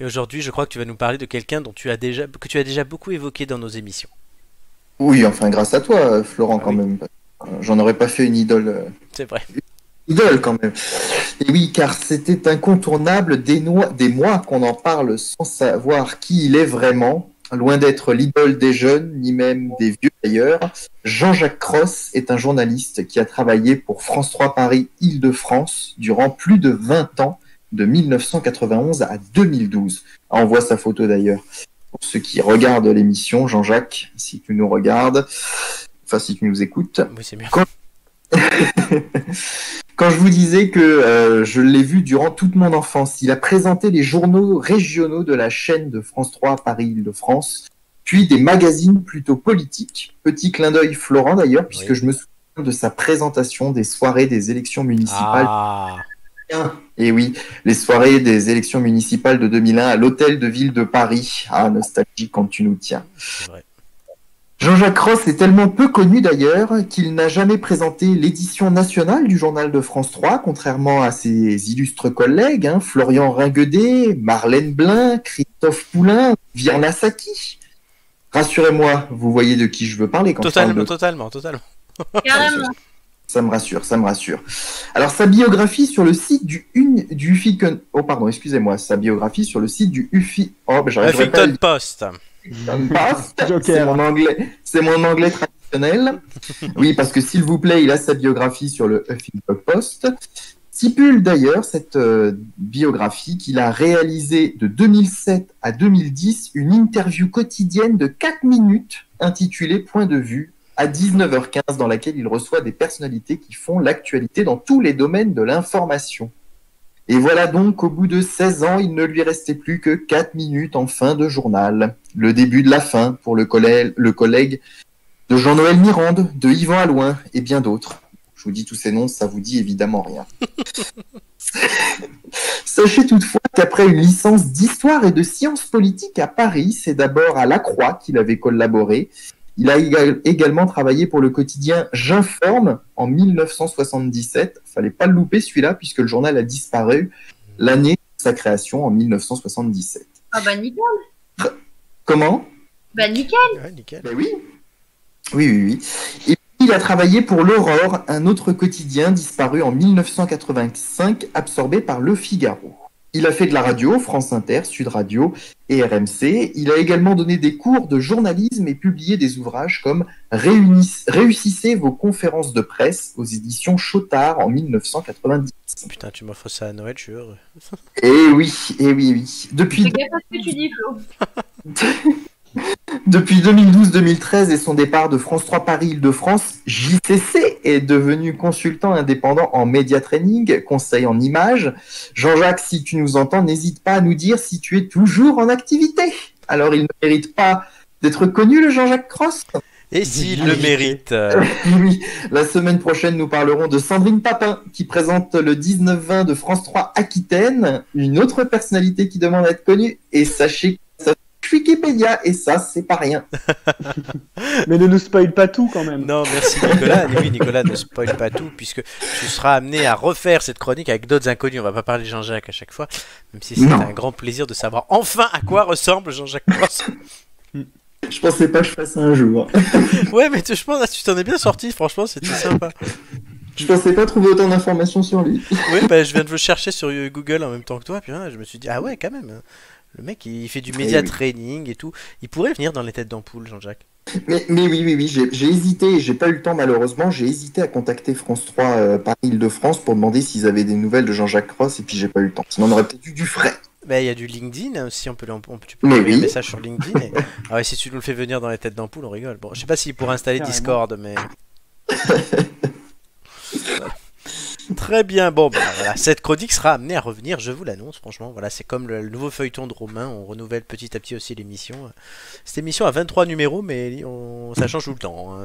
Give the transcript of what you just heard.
aujourd'hui, je crois que tu vas nous parler de quelqu'un que tu as déjà beaucoup évoqué dans nos émissions. Oui, enfin, grâce à toi, Florent, Ah quand oui, même. J'en aurais pas fait une idole. c'est vrai. Idole, quand même. Et oui, car c'était incontournable des mois qu'on en parle sans savoir qui il est vraiment. Loin d'être l'idole des jeunes, ni même des vieux d'ailleurs. Jean-Jacques Cros est un journaliste qui a travaillé pour France 3 Paris Île-de-France durant plus de 20 ans, de 1991 à 2012. Ah, on voit sa photo d'ailleurs. Pour ceux qui regardent l'émission, Jean-Jacques, si tu nous regardes, enfin si tu nous écoutes. Oui, c'est mieux. Quand, quand je vous disais que je l'ai vu durant toute mon enfance, il a présenté les journaux régionaux de la chaîne de France 3 Paris-Île-de-France, puis des magazines plutôt politiques. Petit clin d'œil Florent d'ailleurs, puisque Oui. je me souviens de sa présentation des soirées des élections municipales. Ah, Et oui, les soirées des élections municipales de 2001 à l'hôtel de ville de Paris. Ah, nostalgie quand tu nous tiens. c'est vrai. Jean-Jacques Ross est tellement peu connu d'ailleurs qu'il n'a jamais présenté l'édition nationale du journal de France 3, contrairement à ses illustres collègues, hein, Florian Ringuedet, Marlène Blin, Christophe Poulain, Virna Saki. Rassurez-moi, vous voyez de qui je veux parler quand je parle Totalement, de... totalement, totalement. Carrément. Ça me rassure, ça me rassure. Alors, sa biographie sur le site du Huffington... Oh, pardon, excusez-moi. Sa biographie sur le site du Huffy... Oh, ben, j'arriverai pas à le Huffington Post. Post. Joker. C'est mon anglais traditionnel. Oui, parce que s'il vous plaît, il a sa biographie sur le Huffington Post. Stipule d'ailleurs cette biographie qu'il a réalisé de 2007 à 2010 une interview quotidienne de 4 minutes intitulée Point de vue à 19h15 dans laquelle il reçoit des personnalités qui font l'actualité dans tous les domaines de l'information. Et voilà donc qu'au bout de 16 ans, il ne lui restait plus que 4 minutes en fin de journal. Le début de la fin pour le collègue de Jean-Noël Mirande, de Yvan Allouin et bien d'autres. Je vous dis tous ces noms, ça vous dit évidemment rien. Sachez toutefois qu'après une licence d'histoire et de sciences politiques à Paris, c'est d'abord à La Croix qu'il avait collaboré. Il a également travaillé pour le quotidien J'informe en 1977. Fallait pas le louper celui-là puisque le journal a disparu l'année de sa création en 1977. Ah bah nickel. Comment? Bah nickel. Ouais, nickel. Ben oui. Oui, oui, oui. Et puis, il a travaillé pour l'Aurore, un autre quotidien disparu en 1985, absorbé par Le Figaro. Il a fait de la radio, France Inter, Sud Radio et RMC. Il a également donné des cours de journalisme et publié des ouvrages comme Réussissez vos conférences de presse aux éditions Chotard en 1990. Putain, tu m'offres ça à Noël, je suis heureux. Et oui, et oui, oui. Fais Depuis gaffe à ce que tu dis, Flo. Depuis 2012-2013 et son départ de France 3 Paris Île-de-France, JCC est devenu consultant indépendant en média training, conseil en images. Jean-Jacques, si tu nous entends, n'hésite pas à nous dire si tu es toujours en activité. Alors, il ne mérite pas d'être connu, le Jean-Jacques Cross? Et s'il le mérite Oui, la semaine prochaine, nous parlerons de Sandrine Papin, qui présente le 19-20 de France 3 Aquitaine, une autre personnalité qui demande à être connue. Et sachez que ça Wikipédia, et ça, c'est pas rien. Mais ne nous spoil pas tout quand même. Non, merci Nicolas. Et oui, Nicolas, ne spoil pas tout, puisque tu seras amené à refaire cette chronique avec d'autres inconnus. On va pas parler de Jean-Jacques à chaque fois, même si c'est Non. un grand plaisir de savoir enfin à quoi ressemble Jean-Jacques Cross. Je pensais pas que je fasse ça un jour. Ouais, mais je pense que tu t'en es bien sorti, franchement, c'était sympa. Je pensais pas trouver autant d'informations sur lui. Oui, bah, je viens de le chercher sur Google en même temps que toi, puis hein, je me suis dit, ah ouais, quand même. Le mec, il fait du média oui. training et tout. Il pourrait venir dans les têtes d'ampoule, Jean-Jacques. Mais oui, oui, oui, j'ai hésité, j'ai pas eu le temps malheureusement, j'ai hésité à contacter France 3 Paris-Île-de-France pour demander s'ils avaient des nouvelles de Jean-Jacques Cross, et puis j'ai pas eu le temps. Sinon on aurait peut-être eu du frais. Bah, il y a du LinkedIn aussi, tu peux Mais envoyer un oui. message sur LinkedIn. Ah ouais, si tu nous le fais venir dans les têtes d'ampoule, on rigole. Bon, je sais pas s'il pourrait installer Carrément. Discord, mais. Très bien, bon, bah, voilà, cette chronique sera amenée à revenir, je vous l'annonce, franchement. Voilà, c'est comme le nouveau feuilleton de Romain, on renouvelle petit à petit aussi l'émission. Cette émission a 23 numéros, mais ça change tout le temps. Hein,